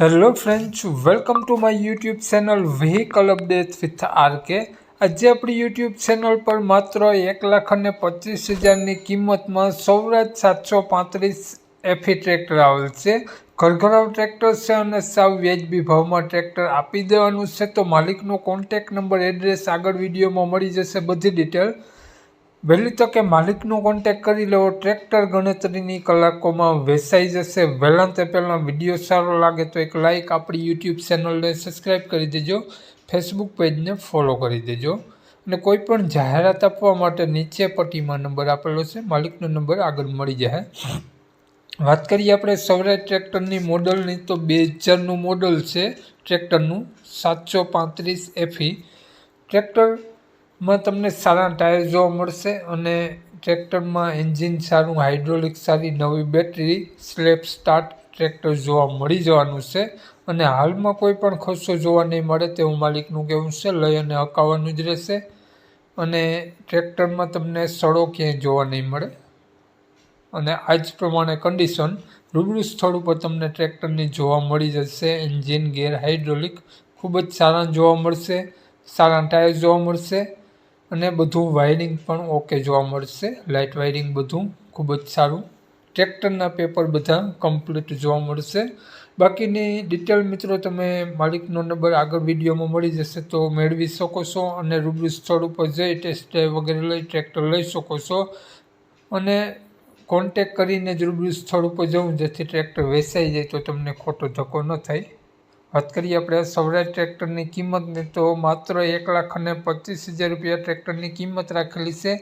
Hello friends, welcome to my YouTube channel vehicle update with RK. આજે આપણી YouTube channel પર માત્ર 1,25,000ની કિંમતમાં સૌરાજ 735 એફી ટ્રેક્ટર આવેલ છે। ઘરઘરાવ ટ્રેક્ટર છે અને સાવ વ્યાજબી ભાવમાં ટ્રેક્ટર આપી દેવાનું છે। તો માલિકનો કોન્ટેક્ટ નંબર, એડ્રેસ આગળ વિડીયોમાં મળી જશે, બધી ડિટેલ। વહેલી તકે માલિકનો કોન્ટેક્ટ કરી લેવો। ટ્રેક્ટર ગણતરીની કલાકોમાં વેચાઈ જશે। વહેલા તે પહેલાં વિડીયો સારો લાગે તો એક લાઇક, આપણી યુટ્યુબ ચેનલને સબસ્ક્રાઈબ કરી દેજો, ફેસબુક પેજને ફોલો કરી દેજો અને કોઈ પણ જાહેરાત આપવા માટે નીચે પટ્ટીમાં નંબર આપેલો છે, માલિકનો નંબર આગળ મળી જાય। વાત કરીએ આપણે સૌરાજ ટ્રેક્ટરની મોડલની, તો 2000નું મોડલ છે ટ્રેક્ટરનું, 735 એફી ટ્રેક્ટરમાં તમને સારા ટાયર જોવા મળશે અને ટ્રેક્ટરમાં એન્જિન સારું, હાઇડ્રોલિક સારી, નવી બેટરી, સ્લેપ સ્ટાર્ટ ટ્રેક્ટર જોવા મળી જવાનું છે અને હાલમાં કોઈ પણ ખર્ચો જોવા નહીં મળે તેવું માલિકનું કહેવું છે। લઈ અને હકાવવાનું જ રહેશે અને ટ્રેક્ટરમાં તમને સડો ક્યાંય જોવા નહીં મળે અને આ જ પ્રમાણે કન્ડિશન રૂબરૂ સ્થળ ઉપર તમને ટ્રેક્ટરની જોવા મળી જશે। એન્જિન, ગેર, હાઇડ્રોલિક ખૂબ જ સારા જોવા મળશે, સારા ટાયર જોવા મળશે અને બધું વાયરિંગ પણ ઓકે જોવા મળશે, લાઇટ વાયરિંગ બધું ખૂબ જ સારું। ટ્રેક્ટરના પેપર બધા કમ્પ્લીટ જોવા મળશે। બાકીની ડિટેલ મિત્રો તમે માલિકનો નંબર આગળ વિડીયોમાં મળી જશે તો મેળવી શકો છો અને રૂબરૂ સ્થળ ઉપર જઈ ટેસ્ટ ડ્રાઈવ વગેરે લઈ ટ્રેક્ટર લઈ શકો છો અને કોન્ટેક કરીને જ રૂબરૂ સ્થળ ઉપર જવું, જેથી ટ્રેક્ટર વેચાઈ જાય તો તમને ખોટો ધક્કો ન થાય। વાત કરીએ આપણે સૌરાજ ટ્રેક્ટરની કિંમતની, તો માત્ર 1,25,000 રૂપિયા ટ્રેક્ટરની કિંમત રાખેલી છે।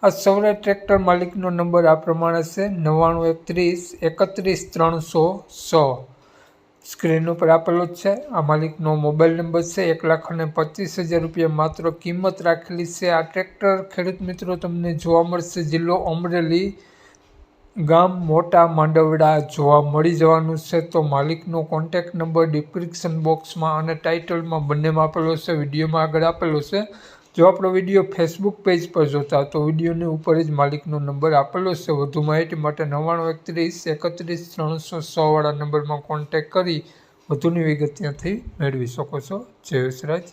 આ સૌરાજ ટ્રેક્ટર માલિકનો નંબર આ પ્રમાણે છે 9913313306, સ્ક્રીન ઉપર આપેલો જ છે। આ માલિકનો મોબાઈલ નંબર છે। 1,25,000 રૂપિયા માત્ર કિંમત રાખેલી છે। આ ટ્રેક્ટર ખેડૂત મિત્રો તમને જોવા મળશે જિલ્લો અમરેલી, ગામ મોટા માંડવડા જોવા મળી જવાનું છે। તો માલિકનો કોન્ટેક્ટ નંબર ડિસ્ક્રિપ્શન બોક્સમાં અને ટાઇટલમાં બંનેમાં આપેલો છે, વિડીયોમાં આગળ આપેલો છે। જો આપણો વિડીયો ફેસબુક પેજ પર જોતા તો વિડીયોની ઉપર જ માલિકનો નંબર આપેલો છે। વધુ માહિતી માટે 9913313306 વાળા નંબરમાં કોન્ટેક્ટ કરી વધુની વિગત ત્યાંથી મેળવી શકો છો। જય વિસરાજ।